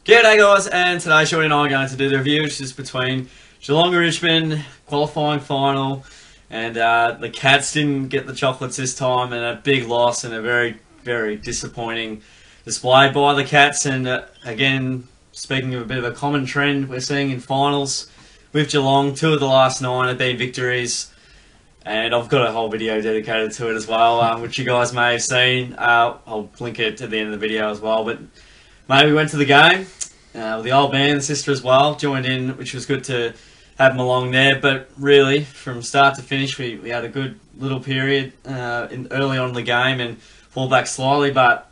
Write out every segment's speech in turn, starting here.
G'day guys, and today Shorty and I are going to do the review, which is between Geelong and Richmond qualifying final, and the Cats didn't get the chocolates this time, and a big loss and a very, very disappointing display by the Cats. And again, speaking of a bit of a common trend we're seeing in finals with Geelong, 2 of the last 9 have been victories, and I've got a whole video dedicated to it as well, which you guys may have seen. I'll link it at the end of the video as well, but mate, we went to the game. The old man, the sister as well, joined in, which was good to have them along there. But really, from start to finish, we had a good little period early on in the game and fall back slightly, but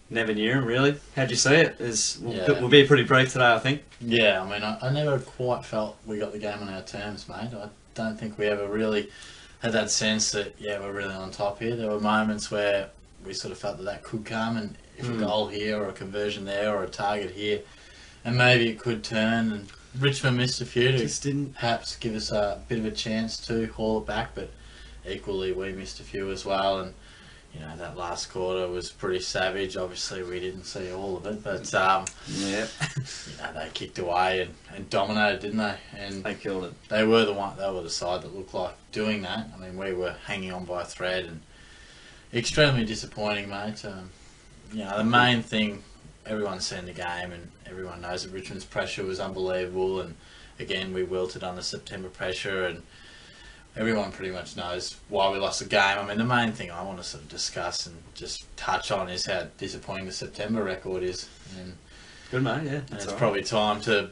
never knew him, really. How'd you see it? We'll be pretty brief today, I think. Yeah, I mean, I never quite felt we got the game on our terms, mate. I don't think we ever really had that sense that, yeah, we're really on top here. There were moments where we sort of felt that could come, and if a goal here or a conversion there or a target here, and maybe it could turn. And Richmond missed a few to perhaps give us a bit of a chance to haul it back, but equally we missed a few as well. And you know, that last quarter was pretty savage. Obviously we didn't see all of it, but yeah, you know, they kicked away and dominated, didn't they? And they killed it. They were the side that looked like doing that. I mean, we were hanging on by a thread, and extremely disappointing, mate. You know, the main thing, everyone's seen the game and everyone knows that Richmond's pressure was unbelievable, and again we wilted under September pressure, and everyone pretty much knows why we lost the game. I mean, the main thing I want to sort of discuss and just touch on is how disappointing the September record is. And good, mate, yeah. It's probably time to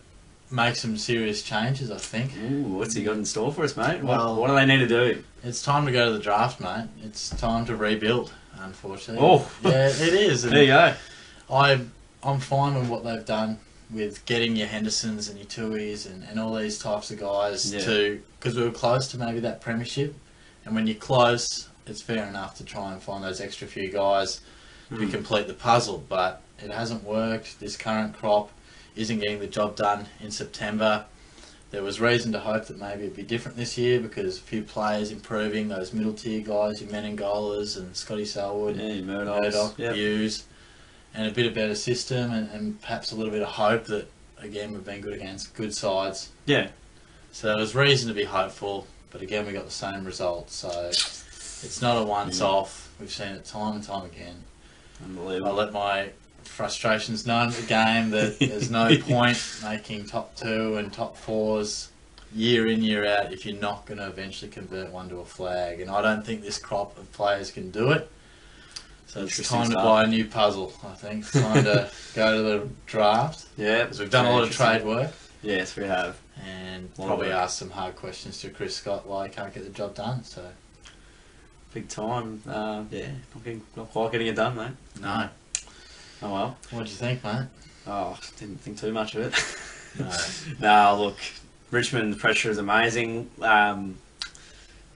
make some serious changes, I think. Ooh, what's he got in store for us, mate? Well, what do they need to do? It's time to go to the draft, mate. It's time to rebuild, unfortunately. Oh, yeah, it is. There you go. I'm fine with what they've done with getting your Hendersons and your Tuis and all these types of guys to, because we were close to maybe that premiership, and when you're close, it's fair enough to try and find those extra few guys to complete the puzzle, but it hasn't worked. This current crop isn't getting the job done in September. There was reason to hope that maybe it'd be different this year because a few players improving, those middle tier guys, your Menengolas and Scotty Selwood, Murdoch, Hughes, and a bit of better system and perhaps a little bit of hope that, again, we've been good against good sides. Yeah. So there was reason to be hopeful, but again we got the same result. So it's not a once-off. We've seen it time and time again. Unbelievable. I let my frustrations known at the game that there's no point making top 2 and top 4s year in, year out if you're not going to eventually convert one to a flag. And I don't think this crop of players can do it. So it's time to buy a new puzzle, I think. It's time to go to the draft. Yeah. Because we've done a lot of trade work. Yes, we have. And probably asked some hard questions to Chris Scott why he can't get the job done. So big time. Yeah, not quite getting it done, mate. No. Oh well. What do you think, mate? Oh, didn't think too much of it. No. No, look, Richmond's pressure is amazing.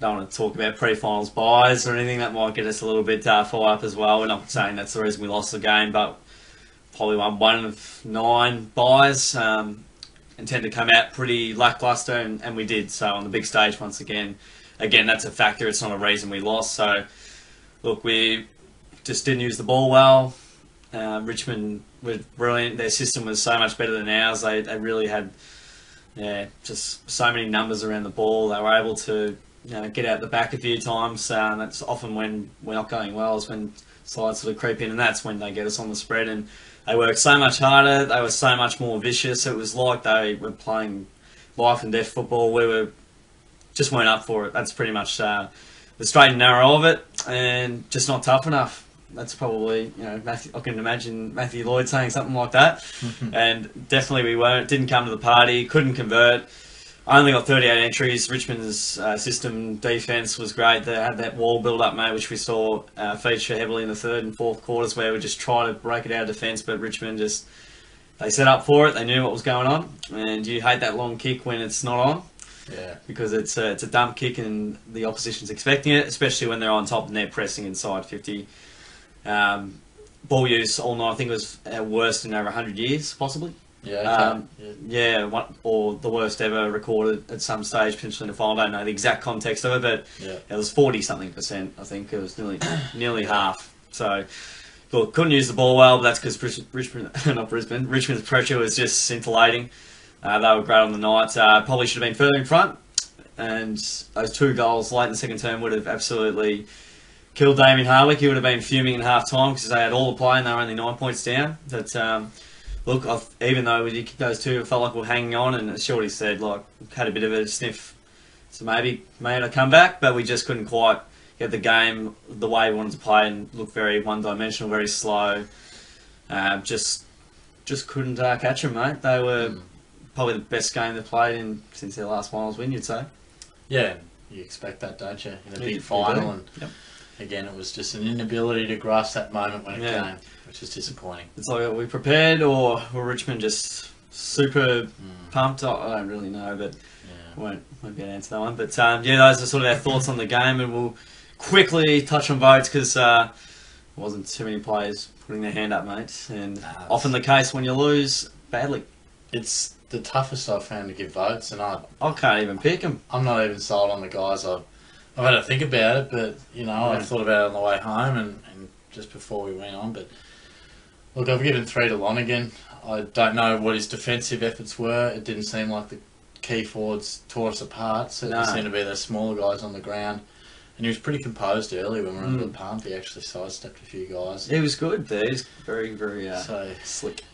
Don't want to talk about pre-finals buys or anything that might get us a little bit fired up as well. We're not saying that's the reason we lost the game, but probably one of 9 buys intended to come out pretty lackluster, and we did. So on the big stage once again, that's a factor. It's not a reason we lost. So look, we just didn't use the ball well. Richmond was brilliant. Their system was so much better than ours. They really had just so many numbers around the ball. They were able to get out the back a few times. That's often when we're not going well, is when sides sort of creep in, and that's when they get us on the spread. And they worked so much harder. They were so much more vicious. It was like they were playing life and death football. We just weren't up for it. That's pretty much the straight and narrow of it, and just not tough enough. That's probably, I can imagine Matthew Lloyd saying something like that. And definitely we didn't come to the party, couldn't convert. Only got 38 entries. Richmond's system defence was great. They had that wall build up, mate, which we saw feature heavily in the 3rd and 4th quarters, where we just try to break it out of defence, but Richmond they set up for it. They knew what was going on, and you hate that long kick when it's not on. Yeah. Because it's a dump kick and the opposition's expecting it, especially when they're on top and they're pressing inside 50. Ball use all night, I think it was our worst in over 100 years, possibly. Yeah, or the worst ever recorded at some stage, potentially in the final. I don't know the exact context of it, but it was 40-something%. I think it was nearly half. So look, couldn't use the ball well, but that's because Richmond's pressure was just scintillating. They were great on the night. Probably should have been further in front, and those 2 goals late in the second term would have absolutely killed Damien Hardwick. He would have been fuming in half time because they had all the play and they were only 9 points down. But look, even though we did kick those 2, it felt like we were hanging on, and as Shorty said, like, had a bit of a sniff, so maybe made a comeback, but we just couldn't quite get the game the way we wanted to play and look very one-dimensional, very slow. Just couldn't catch them, mate. They were probably the best game they've played in since their last finals win, you'd say. Yeah, you expect that, don't you? In a big final, and again, it was just an inability to grasp that moment when it came, which is disappointing. It's like, are we prepared, or were Richmond just super pumped? I don't really know, but won't be able to answer that one. But those are sort of our thoughts on the game, and we'll quickly touch on votes because there wasn't too many players putting their hand up, mate. And often the case when you lose badly. It's the toughest I've found to give votes, and I can't even pick them. I'm not even sold on the guys. I've had to think about it, but I thought about it on the way home and just before we went on. But look, I've given 3 to Lonergan. I don't know what his defensive efforts were. It didn't seem like the key forwards tore us apart. So it seemed to be the smaller guys on the ground. And he was pretty composed early when we were under the pump. He actually sidestepped a few guys. He was good there. He's very, very slick.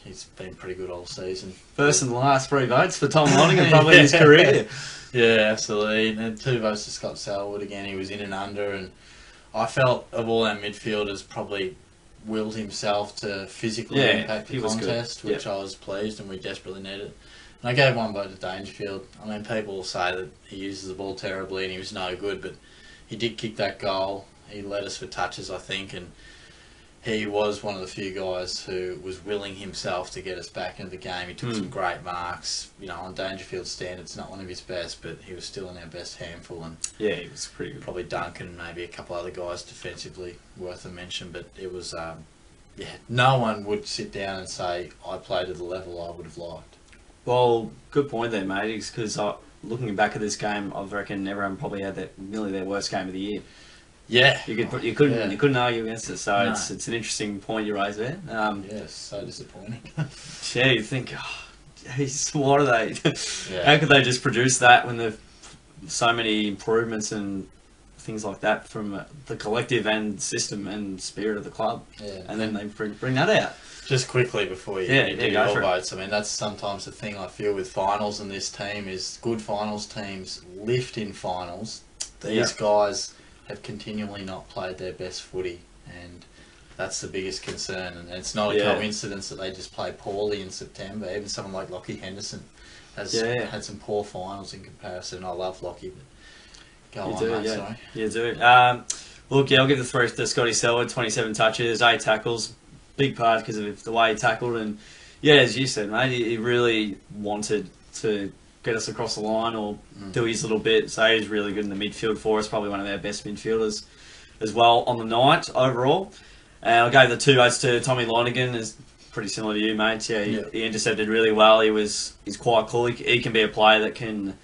He's been pretty good all season. First and the last 3 votes for Tom Lonergan probably in his career. Yeah, absolutely. And then 2 votes to Scott Selwood again. He was in and under. And I felt of all our midfielders probably willed himself to physically impact the contest, which I was pleased and we desperately needed. And I gave 1 vote to Dangerfield. I mean, people will say that he uses the ball terribly and he was no good, but he did kick that goal. He led us for touches, I think, and he was one of the few guys who was willing himself to get us back into the game. He took some great marks. On Dangerfield's standards, not one of his best, but he was still in our best handful. And he was pretty good. Probably Duncan and maybe a couple other guys defensively worth a mention, but it was, no one would sit down and say, I played to the level I would have liked. Well, good point there, mate, because looking back at this game, I reckon everyone probably had nearly their worst game of the year. Yeah, you couldn't argue against it. So it's an interesting point you raise there. Yes, so disappointing. You think, geez, what are they? How could they just produce that when there's so many improvements and things like that from the collective and system and spirit of the club? And then they bring that out. Just quickly before you do your votes, I mean, that's sometimes the thing I feel with finals and this team is good finals teams lift in finals. These guys have continually not played their best footy, and that's the biggest concern. And it's not a coincidence that they just play poorly in September. Even someone like Lockie Henderson has had some poor finals in comparison. I love Lockie, but go on, mate, sorry. You do. Look, I'll give the 3 to Scotty Selwood, 27 touches, 8 tackles. Big part because of the way he tackled, and as you said, mate, he really wanted to get us across the line or do his little bit. So he's really good in the midfield for us. Probably one of our best midfielders as well on the night overall. And I gave the 2 votes to Tommy Lonergan. Is pretty similar to you, mate. He intercepted really well. He's quite cool. He can be a player that can,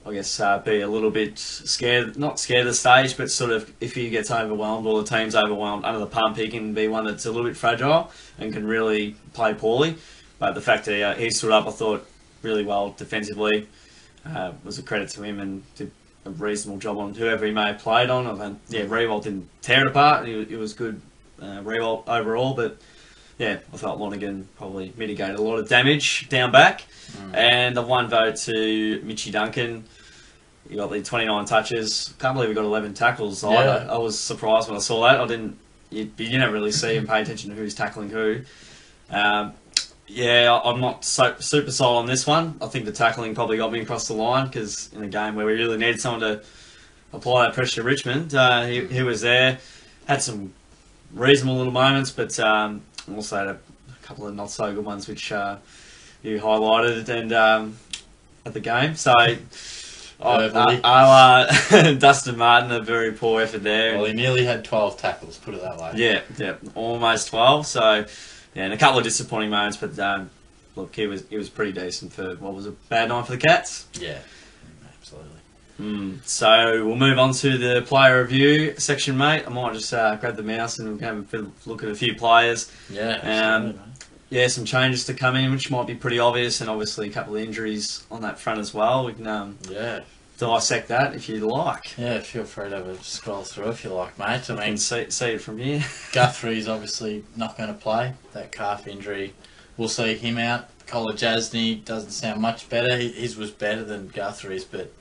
I guess, be a little bit scared, not scared of the stage, but sort of if he gets overwhelmed or the team's overwhelmed under the pump, he can be one that's a little bit fragile and can really play poorly. But the fact that he stood up, I thought, really well defensively, was a credit to him and did a reasonable job on whoever he may have played on. Rewalt didn't tear it apart. He was good, Rewalt overall, but I thought Lonergan probably mitigated a lot of damage down back. And the 1 vote to Mitchy Duncan. He got the 29 touches. Can't believe he got 11 tackles either. I was surprised when I saw that. You don't really see and pay attention to who's tackling who. I'm not super sold on this one. I think the tackling probably got me across the line because in a game where we really needed someone to apply that pressure to Richmond, he was there. Had some reasonable little moments, but also had a couple of not so good ones which you highlighted and at the game. So Dustin Martin, a very poor effort there. Well, he nearly had 12 tackles, put it that way. Almost 12. So and a couple of disappointing moments, but look, he was pretty decent for what was a bad night for the Cats. Yeah, absolutely. So we'll move on to the player review section, mate. I might just grab the mouse and have a look at a few players. Yeah, yeah, some changes to come in, which might be pretty obvious, and obviously a couple of injuries on that front as well. We can dissect that if you'd like. Yeah, feel free to have a scroll through if you like, mate. I mean, can see it from here. Guthrie's obviously not going to play. That calf injury, we'll see him out. Collar Jasny doesn't sound much better. His was better than Guthrie's, but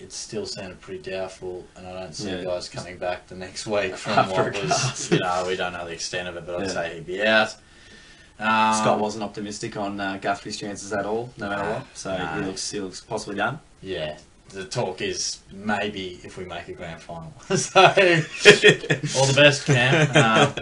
it still sounded pretty doubtful, and I don't see guys coming back the next week from what was, we don't know the extent of it, but I'd say he'd be out. Scott wasn't optimistic on Guthrie's chances at all, no matter what, so he looks possibly done. Yeah, the talk is maybe if we make a grand final. So, all the best, Cam.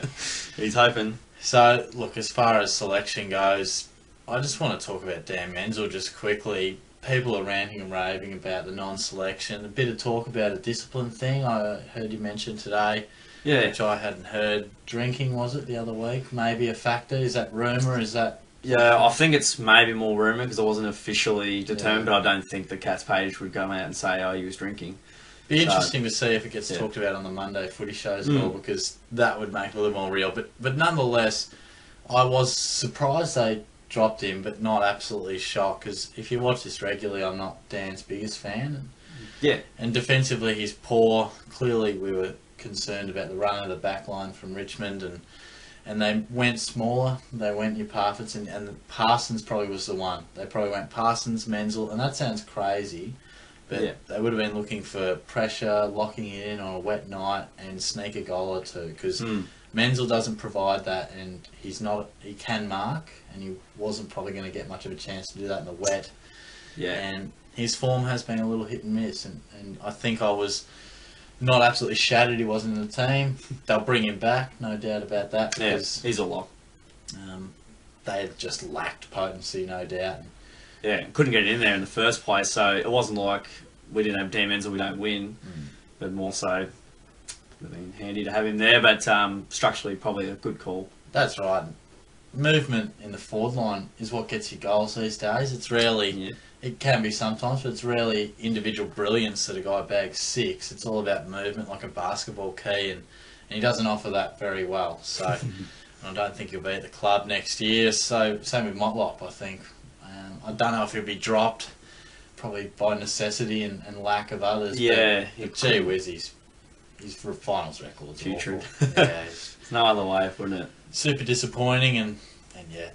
He's hoping. So, look, as far as selection goes, I just want to talk about Dan Menzel just quickly. People are ranting and raving about the non-selection. A bit of talk about a discipline thing I heard you mention today, which I hadn't heard. Drinking, was it, the other week? Maybe a factor? Is that rumour? Is that... Yeah, I think it's maybe more rumour because it wasn't officially determined, but I don't think the Cats page would come out and say, oh, he was drinking. Be interesting to see if it gets talked about on the Monday footy show as well, because that would make it a little more real. But nonetheless, I was surprised they dropped him, but not absolutely shocked, because if you watch this regularly, I'm not Dan's biggest fan. And defensively, he's poor. Clearly, we were concerned about the run of the back line from Richmond, and they went smaller. They went your Parfits, and Parsons probably was the one. They probably went Parsons, Menzel, and that sounds crazy, but they would have been looking for pressure, locking it in on a wet night, and sneak a goal or two, because Menzel doesn't provide that, and he can mark, and he wasn't probably going to get much of a chance to do that in the wet. And his form has been a little hit and miss, and I think I was not absolutely shattered he wasn't in the team. They'll bring him back, no doubt about that. Because, he's a lock. They had just lacked potency, no doubt. Couldn't get it in there in the first place, so it wasn't like we didn't have Dan Menzel, we don't win, but more so it would have been handy to have him there, but structurally probably a good call. That's right. Movement in the forward line is what gets you goals these days. It's rarely, it can be sometimes, but it's rarely individual brilliance that a guy bags 6. It's all about movement, like a basketball key, and he doesn't offer that very well. So I don't think he'll be at the club next year. So same with Motlop, I think. I don't know if he'll be dropped, probably by necessity and lack of others. But gee whiz, his finals record's awful. There's no other way of putting it. Super disappointing, and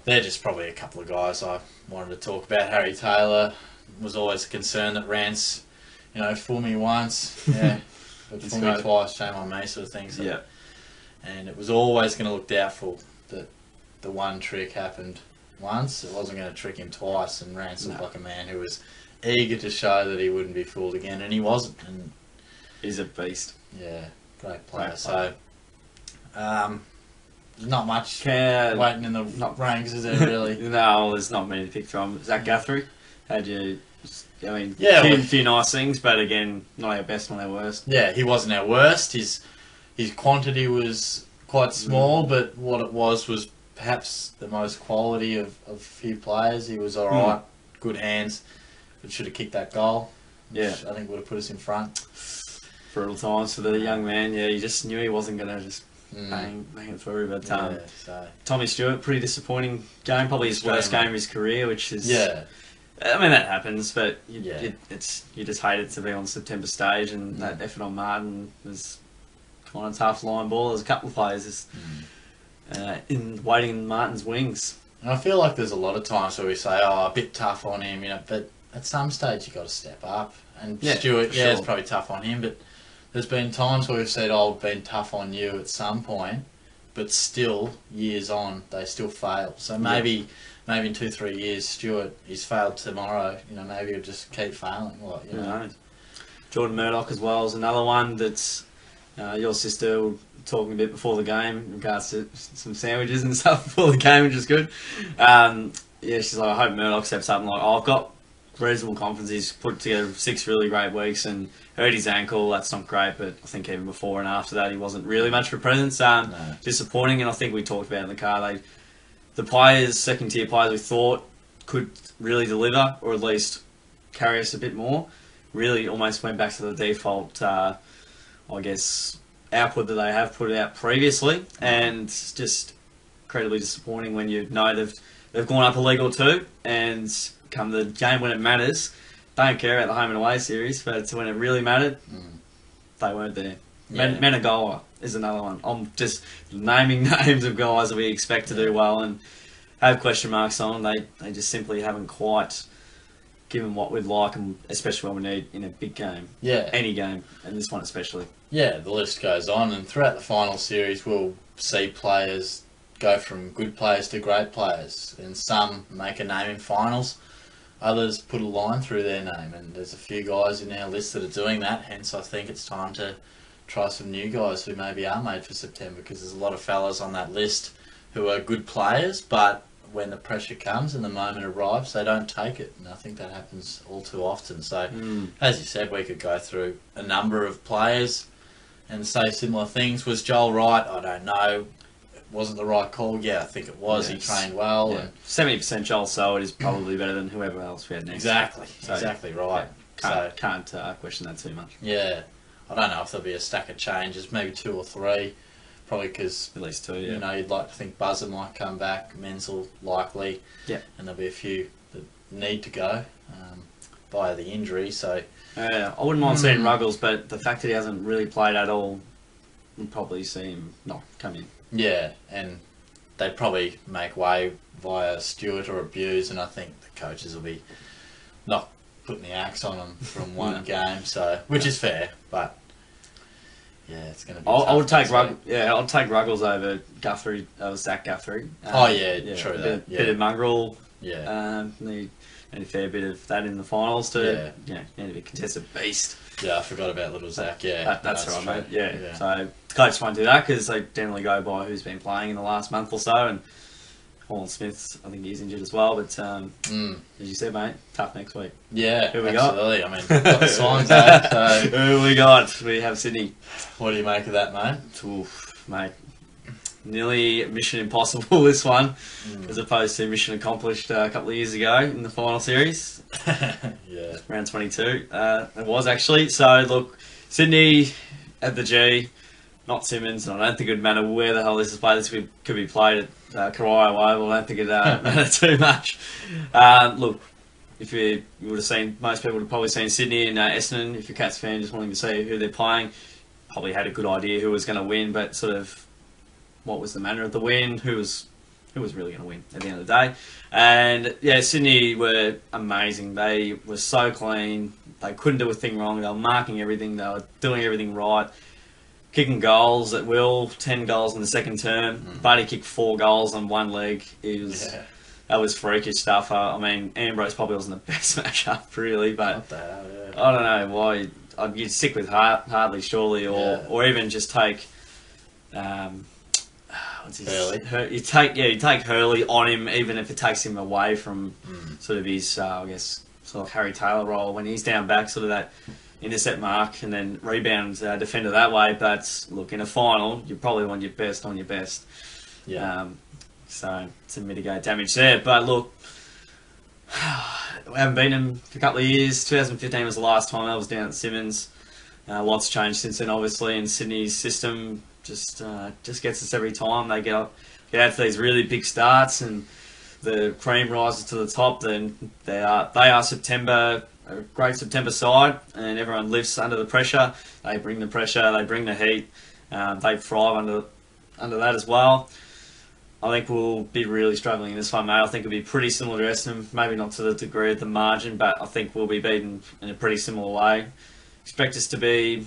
they're just probably a couple of guys I wanted to talk about. Harry Taylor was always a concern that Rance, fool me once, but fool me twice, shame on me, sort of thing. So, and it was always going to look doubtful that the one trick happened once. It wasn't going to trick him twice, and Rance looked like a man who was eager to show that he wouldn't be fooled again, and he wasn't. And he's a beast. Yeah, great player. So, not much waiting in the ranks, is there really? No, there's not many to pick from. Zach Guthrie, a few nice things, but again, not our best, not our worst. Yeah, he wasn't our worst. His quantity was quite small, but what it was perhaps the most quality of a few players. He was alright, good hands, but should have kicked that goal, which I think would have put us in front. Brutal times for the young man. You just knew he wasn't going to just bang it through. But Tommy Stewart, pretty disappointing game. Probably his worst game of his career, which is I mean, that happens, but you just hate it to be on the September stage, and that effort on Martin was kind of tough line ball. There's a couple of players just waiting in Martin's wings. And I feel like there's a lot of times where we say, a bit tough on him, but at some stage you've got to step up. And Stewart, it's probably tough on him, but there's been times where we've said, we've been tough on you at some point, but still, years on, they still fail. So maybe in 2-3 years, Stewart, he's failed tomorrow, maybe he'll just keep failing. Jordan Murdoch as well is another one that's your sister was talking a bit before the game in regards to some sandwiches and stuff before the game, which is good. She's like, I hope Murdoch steps up. And I've got reasonable confidence. He's put together 6 really great weeks and hurt his ankle. That's not great, but I think even before and after that, he wasn't really much of a presence. Disappointing, and I think we talked about it in the car. The players, second-tier players we thought could really deliver, or at least carry us a bit more. really almost went back to the default, I guess, output that they have put out previously, and it's just incredibly disappointing when you know they've gone up a league or two, and come the game when it matters, don't care about the home and away series, but when it really mattered, they weren't there. Yeah. Menegola is another one. I'm just naming names of guys that we expect to do well and have question marks on. They just simply haven't quite given what we'd like, and especially when we need in a big game. Yeah. Any game, and this one especially. Yeah, the list goes on, and throughout the final series we'll see players go from good players to great players, and some make a name in finals, others put a line through their name, and there's a few guys in our list that are doing that, hence I think it's time to try some new guys who maybe are made for September, because there's a lot of fellas on that list who are good players, but when the pressure comes and the moment arrives, they don't take it, and I think that happens all too often. So, as you said, we could go through a number of players and say similar things. Was Joel right? I don't know. It wasn't the right call. Yeah, I think it was. Yes. He trained well. Yeah. And 70% Joel Soward is probably better than whoever else we had next. exactly right. Can't question that too much. Yeah, I don't know if there'll be a stack of changes, maybe 2 or 3. Probably because, at least 2, yeah. You know, you'd like to think Buzzer might come back, Menzel likely, yeah, and there'll be a few that need to go via the injury. So I wouldn't mind seeing Ruggles, but the fact that he hasn't really played at all, we'll probably see him not come in. Yeah, and they'd probably make way via Stewart or Abuse, and I think the coaches will be not putting the axe on them from one game, so which is fair, but. Yeah, it's going to be. I would take I'll take Ruggles over Guthrie, Zach Guthrie. True that. Bit of mongrel. Yeah. Need a fair bit of that in the finals to need to be a contested beast. Yeah, I forgot about little Zach. Yeah, that's right, mate. Yeah. So the coach won't do that because they generally go by who's been playing in the last month or so, and Holland Smith, I think he's injured as well. But as you said, mate, tough next week. Yeah, who we absolutely. I mean, got the signs out. So who we got? We have Sydney. What do you make of that, mate? Oof, mate, nearly mission impossible this one, as opposed to mission accomplished a couple of years ago in the final series. Yeah, round 22. It was actually. So look, Sydney at the G. Not Simmons, and I don't think it would matter where the hell this is played. This could be played at Karaya Oval. I don't think it matter too much. Look, if you would have seen, most people would have probably seen Sydney and Essendon. If you're a Cats fan, just wanting to see who they're playing, probably had a good idea who was going to win, but sort of what was the manner of the win, who was really going to win at the end of the day. And yeah, Sydney were amazing. They were so clean. They couldn't do a thing wrong. They were marking everything. They were doing everything right. Kicking goals at will, 10 goals in the second term. Buddy kicked 4 goals on one leg. That was freakish stuff. I mean, Ambrose probably wasn't the best matchup, really, but what the hell, I don't know why. You'd stick with Hartley, surely, or even just take Hurley. You take Hurley on him, even if it takes him away from sort of his, I guess, sort of Harry Taylor role when he's down back, sort of that intercept mark and then rebound defender that way. But look, in a final, you probably want your best on your best. Yeah. So to mitigate damage there. But look, we haven't beaten them for a couple of years. 2015 was the last time I was down at Simmons. Lots changed since then, obviously, and Sydney's system just gets us every time. They get out to these really big starts and the cream rises to the top. Then they are September. A great September side, and everyone lives under the pressure. They bring the pressure, they bring the heat. They thrive under that as well. I think we'll be really struggling in this one, mate. I think it'll be pretty similar to Essendon, maybe not to the degree of the margin, but I think we'll be beaten in a pretty similar way. Expect us to be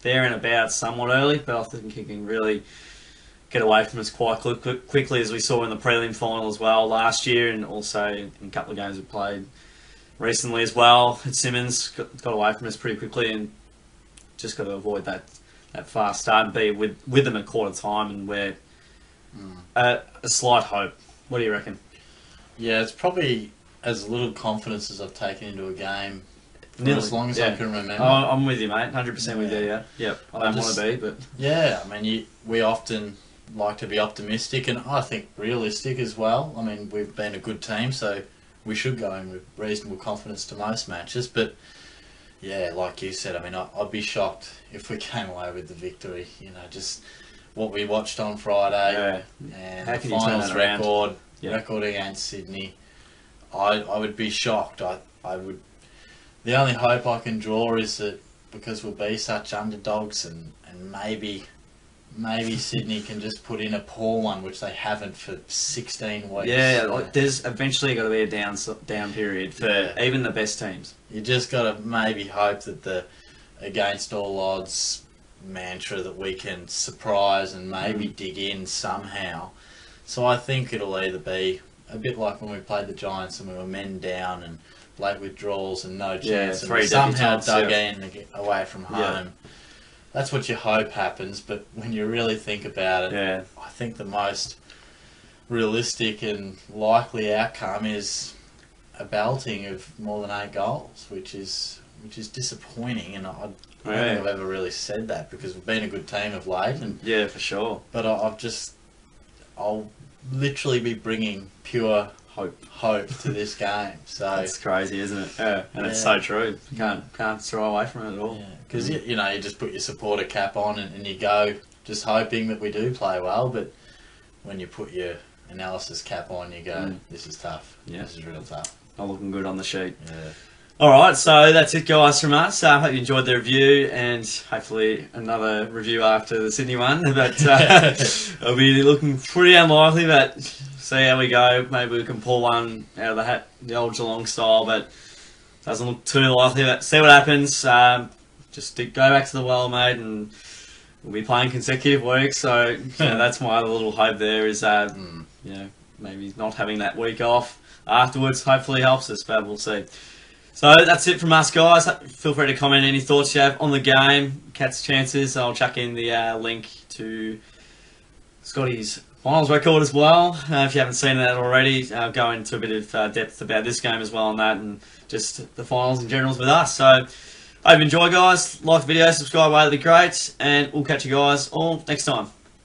there and about somewhat early, but I think he can really get away from us quite quickly, as we saw in the prelim final as well last year, and also in a couple of games we played recently as well at Simmons. Got away from us pretty quickly, and just got to avoid that fast start and be with them at quarter time, and we're a slight hope. What do you reckon? Yeah, it's probably as little confidence as I've taken into a game for as long as I can remember. I'm with you, mate. 100% with you, yeah. Yep. I don't want to be, but... Yeah, I mean, we often like to be optimistic, and I think realistic as well. I mean, we've been a good team, so we should go in with reasonable confidence to most matches, but Yeah, like you said, I mean, I'd be shocked if we came away with the victory. You know, just what we watched on Friday and How the can you turn finals that around? record against Sydney. I would be shocked. I would. The only hope I can draw is that because we'll be such underdogs and maybe Sydney can just put in a poor one, which they haven't for 16 weeks. Yeah, like there's eventually got to be a down period for even the best teams. You just got to maybe hope that the against all odds mantra that we can surprise and maybe dig in somehow. So I think it'll either be a bit like when we played the Giants and we were men down and late withdrawals and no chance, and we somehow dug in away from home. Yeah. That's what you hope happens, but when you really think about it, I think the most realistic and likely outcome is a belting of more than 8 goals, which is disappointing. And I don't think I've ever really said that because we've been a good team of late. And yeah, for sure. But I'll literally be bringing pure hope to this game. So it's crazy, isn't it? Yeah, and it's so true. You can't throw away from it at all. Because you know, you just put your supporter cap on and you go just hoping that we do play well. But when you put your analysis cap on, you go, this is tough. Yeah, this is real tough. Not looking good on the sheet. Yeah. All right, so that's it, guys, from us. I hope you enjoyed the review, and hopefully another review after the Sydney one. But it'll be looking pretty unlikely, but see how we go. Maybe we can pull one out of the hat, the old Geelong style, but doesn't look too likely. But see what happens. Just go back to the well, mate, and we'll be playing consecutive weeks. So that's my little hope there is, maybe not having that week off afterwards hopefully helps us, but we'll see. So that's it from us, guys. Feel free to comment any thoughts you have on the game, Cats' chances. I'll chuck in the link to Scotty's finals record as well. If you haven't seen that already, go into a bit of depth about this game as well on that and just the finals in general with us. So I hope you enjoy, guys. Like the video, subscribe away, that'd be great. And we'll catch you guys all next time.